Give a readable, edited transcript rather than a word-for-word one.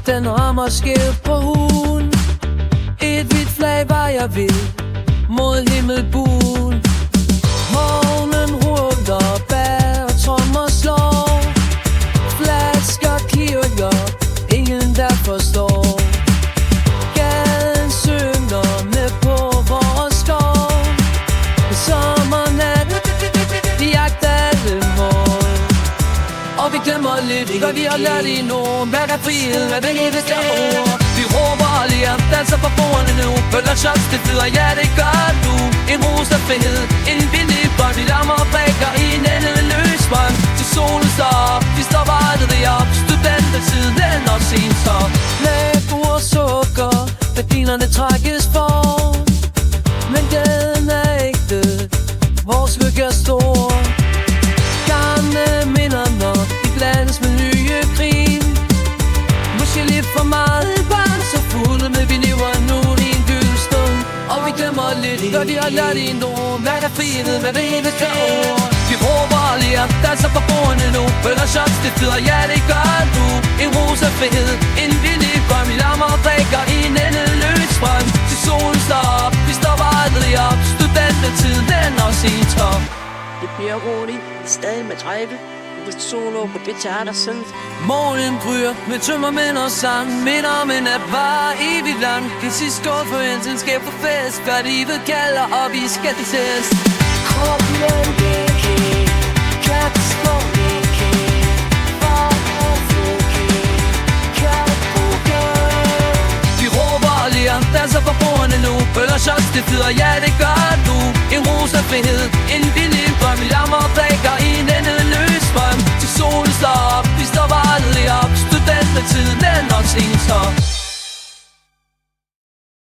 Den rammer skævt på huden. Et hvidt flag var jeg ved mod himmelbuen. Morgen ruller, bær og trommer slår. Flasker, kirker, ingen der forstår. Gaden synger med på vores skov. Sommernat, vi jagter alle mål. Og vi glemmer lidt, hvad vi har lært i nogen. Hvad er frihed, hvad det evigste ord. Vi råber og ler, danser på bordene nu. Følger shots, det flyder, ja det gør du. En rosa frihed, en billig bånd. Vi lammer og brækker i en endeløs strøm. Til solen står op, vi står aldrig op. Studentertiden, den og sen så. Med bord sukker, gardinerne trækkes for. Men gaden er ægte, vores lykke er stor. Gamle minder, når de blandes med nye grin. Måske lidt for meget barn, så fulde, men vi lever nu i en gylden stund. Og vi glemmer lidt, hvad vi har lært i nogen. Hvad er frihed, hvad det evigste ord. Vi råber og ler, danser på bordene nu. Følger shots, det flyder, ja det gør du. En rosa frihed, en billig drøm. Vi lammer og drikker i en endeløs strøm. Til solen står op, vi står aldrig op. Studentertiden, den og sin top. Det bliver roligt, stadig med drive. Solo på guitar der synges. Morgen bryder med tømmermænd og sang. Midt om en nat var evigt lang. Det sidste skål for en skal på fest. Hvad livet kalder, og vi skal til test. Kroppen ikke, katskov ikke. For at flukke, Vi råber og ler, danser på bordene nu. Følger shots, det flyder, ja det gør du. En rosa frihed, en billig drøm. Vi lammer og drikker i en endeløs strøm. Til solen står op, vi står aldrig op. Studentertiden, den og sen så.